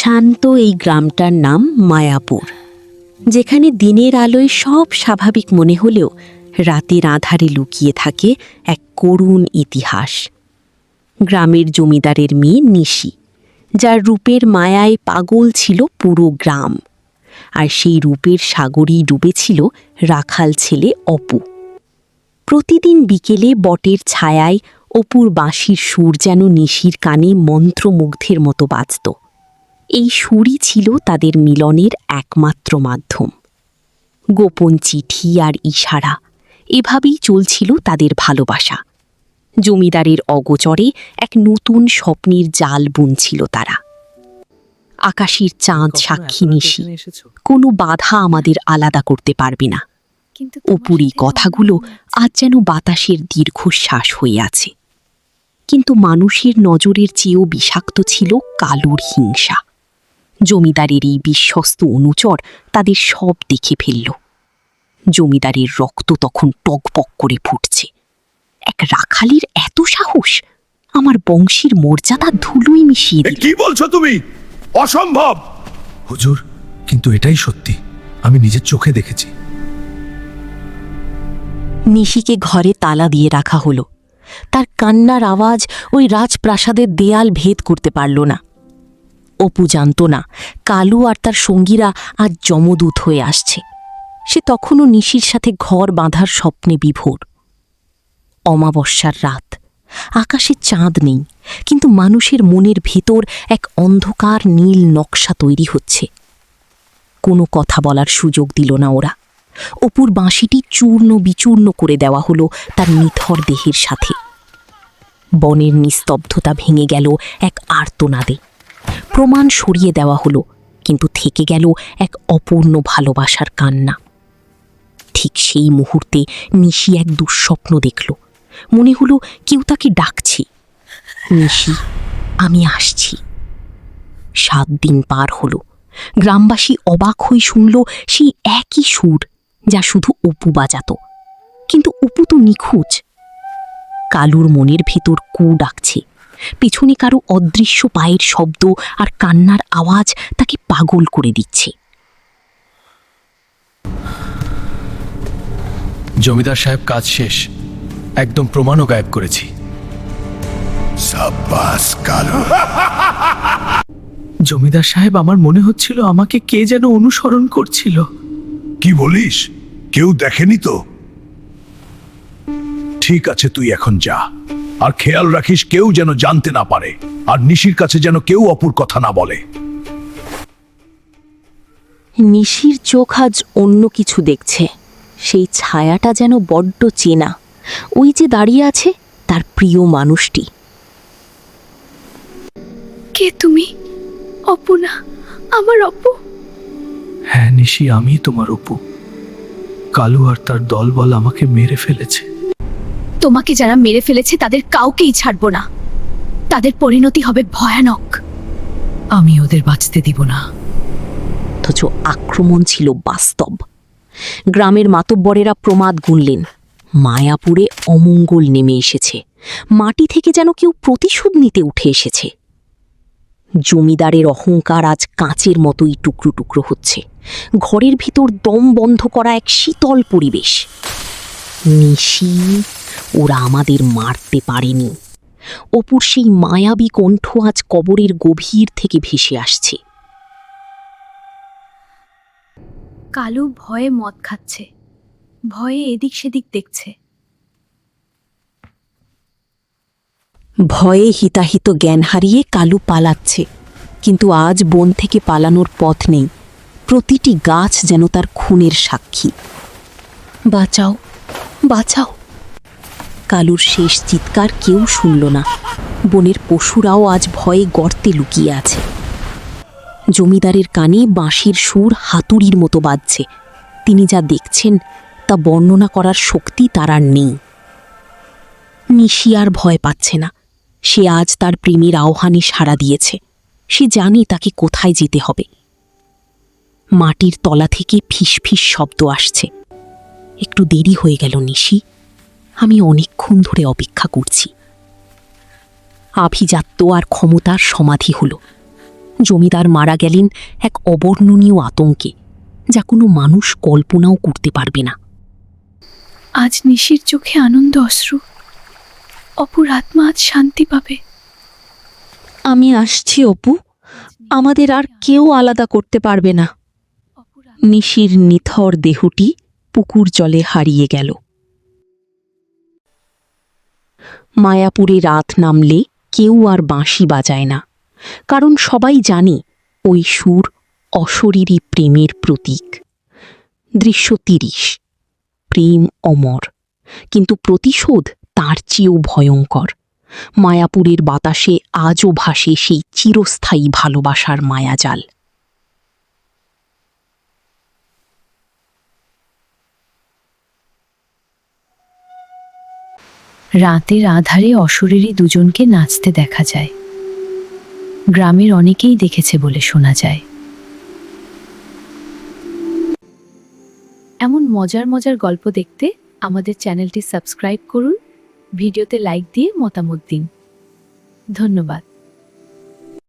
শান্ত এই গ্রামটার নাম মায়াপুর, যেখানে দিনের আলোয় সব স্বাভাবিক মনে হলেও রাতের আঁধারে লুকিয়ে থাকে এক করুণ ইতিহাস। গ্রামের জমিদারের মেয়ে নিশি, যার রূপের মায়ায় পাগল ছিল পুরো গ্রাম, আর সেই রূপের সাগরেই ডুবেছিল রাখাল ছেলে অপু। প্রতিদিন বিকেলে বটের ছায়ায় অপুর বাঁশির সুর যেন নিশির কানে মন্ত্রমুগ্ধের মতো বাজত। এই সুরই ছিল তাদের মিলনের একমাত্র মাধ্যম। গোপন চিঠি আর ইশারা, এভাবেই চলছিল তাদের ভালোবাসা। জমিদারের অগোচরে এক নতুন স্বপ্নের জাল বুনছিল তারা। আকাশের চাঁদ সাক্ষী নিশি, কোনো বাধা আমাদের আলাদা করতে পারবে না। অপুর এই কথাগুলো আজ যেন বাতাসের দীর্ঘশ্বাস হয়ে আছে। কিন্তু মানুষের নজরের চেয়েও বিষাক্ত ছিল কালুর হিংসা। জমিদারের এই বিশ্বস্ত অনুচর তাদের সব দেখে ফেলল। জমিদারের রক্ত তখন টকবক করে ফুটছে। এক রাখালির এত সাহস, আমার বংশীর মর্যাদা ধুলোয় মিশিয়ে দিল। কি বলছো তুমি? অসম্ভব! হুজুর, কিন্তু এটাই সত্যি, আমি নিজের চোখে দেখেছি। নিশিকে ঘরে তালা দিয়ে রাখা হলো। তার কান্নার আওয়াজ ওই রাজপ্রাসাদের দেয়াল ভেদ করতে পারল না। অপু জানত না কালু আর তার সঙ্গীরা আজ যমদূত হয়ে আসছে। সে তখনও নিশির সাথে ঘর বাঁধার স্বপ্নে বিভোর। অমাবস্যার রাত, আকাশে চাঁদ নেই, কিন্তু মানুষের মনের ভেতর এক অন্ধকার নীল নকশা তৈরি হচ্ছে। কোনো কথা বলার সুযোগ দিল না ওরা। অপুর বাঁশিটি চূর্ণ বিচূর্ণ করে দেওয়া হলো তার নিথর দেহের সাথে। বনের নিস্তব্ধতা ভেঙে গেল এক আর্তনাদে। প্রমাণ সরিয়ে দেওয়া হলো, কিন্তু থেকে গেল এক অপূর্ণ ভালোবাসার কান্না। ঠিক সেই মুহূর্তে নিশি এক দুঃস্বপ্ন দেখল। মনে হলো কেউ তাকে ডাকছে, নিশি, আমি আসছি। 7 দিন পার হলো। গ্রামবাসী অবাক হয়ে শুনল সেই একই সুর, যা শুধু অপু বাজাত। কিন্তু অপু তো নিখোঁজ। কালুর মনের ভেতর কু ডাকছে। পেছনে কারো অদৃশ্য পায়ের শব্দ আর কান্নার আওয়াজ তাকে পাগল করে দিচ্ছে। জমিদার সাহেব, কাজ শেষ। একদম প্রমাণও গায়েব করেছি। সাব্বাস কালু! জমিদার সাহেব, আমার মনে হচ্ছিল আমাকে কে যেন অনুসরণ করছিল। কি বলিস? কেউ দেখেনি তো? ঠিক আছে, তুই এখন যা, আর খেয়াল রাখিস কেউ যেন জানতে না পারে, আর নিশির কাছে যেন কেউ অপুর কথা না বলে। নিশির চোখ আজ অন্য কিছু দেখছে। সেই ছায়াটা যেন বড্ড চেনা। ওই যে দাঁড়িয়ে আছে তার প্রিয় মানুষটি। কে তুমি? অপু না? আমার অপু? হ্যাঁ নিশি, আমি তোমার অপু। কালু আর তার দলবল আমাকে মেরে ফেলেছে। তোমাকে যারা মেরে ফেলেছে তাদের কাউকেই ছাড়বো না। তাদের পরিণতি হবে ভয়ানক। আমি ওদের বাঁচতে দিব না। অথচ আক্রমণ ছিল বাস্তব। গ্রামের মাতব্বরেরা প্রমাদ গুনলেন, মায়াপুরে অমঙ্গল নেমে এসেছে। মাটি থেকে যেন কেউ প্রতিশোধ নিতে উঠে এসেছে। জমিদারের অহংকার আজ কাঁচের মতোই টুকরো টুকরো হচ্ছে। ঘরের ভিতর দম বন্ধ করা এক শীতল পরিবেশ। নিশি, ওরা আমাদের মারতে পারেনি। অপুর সেই মায়াবী কণ্ঠ আজ কবরের গভীর থেকে ভেসে আসছে। কালু ভয়ে মদ খাচ্ছে, ভয়ে এদিক সেদিক দেখছে। ভয়ে হিতাহিত জ্ঞান হারিয়ে কালু পালাচ্ছে, কিন্তু আজ বন থেকে পালানোর পথ নেই। প্রতিটি গাছ যেন তার খুনের সাক্ষী। বাঁচাও, বাঁচাও! কালুর শেষ চিৎকার কেউ শুনল না। বনের পশুরাও আজ ভয়ে গর্তে লুকিয়ে আছে। জমিদারের কানে বাঁশির সুর হাতুড়ির মতো বাজছে। তিনি যা দেখছেন তা বর্ণনা করার শক্তি তার আর নেই। নিশি আর ভয় পাচ্ছে না। সে আজ তার প্রেমের আহ্বানে সাড়া দিয়েছে। সে জানে তাকে কোথায় যেতে হবে। মাটির তলা থেকে ফিসফিস শব্দ আসছে। একটু দেরি হয়ে গেল নিশি, আমি অনেকক্ষণ ধরে অপেক্ষা করছি। আভিজাত্য আর ক্ষমতার সমাধি হল। জমিদার মারা গেলেন এক অবর্ণনীয় আতঙ্কে, যা কোনো মানুষ কল্পনাও করতে পারবে না। আজ নিশির চোখে আনন্দ অশ্রু, অপুর আত্মা আজ শান্তি পাবে। আমি আসছি অপু, আমাদের আর কেউ আলাদা করতে পারবে না। নিশির নিথর দেহটি পুকুর জলে হারিয়ে গেল। মায়াপুরে রাত নামলে কেউ আর বাঁশি বাজায় না, কারণ সবাই জানে ওই সুর অশরীরী প্রেমের প্রতীক। দৃশ্য ৩০। প্রেম অমর, কিন্তু প্রতিশোধ তার চেয়েও ভয়ঙ্কর। মায়াপুরের বাতাসে আজও ভাসে সেই চিরস্থায়ী ভালোবাসার মায়াজাল। রাতের আধারে অশরীরী দুজনকে নাচতে দেখা যায়। গ্রামের অনেকেই দেখেছে বলে শোনা যায়। এমন মজার মজার গল্প দেখতে আমাদের চ্যানেলটি সাবস্ক্রাইব করুন, ভিডিওতে লাইক দিয়ে মতামত দিন। ধন্যবাদ।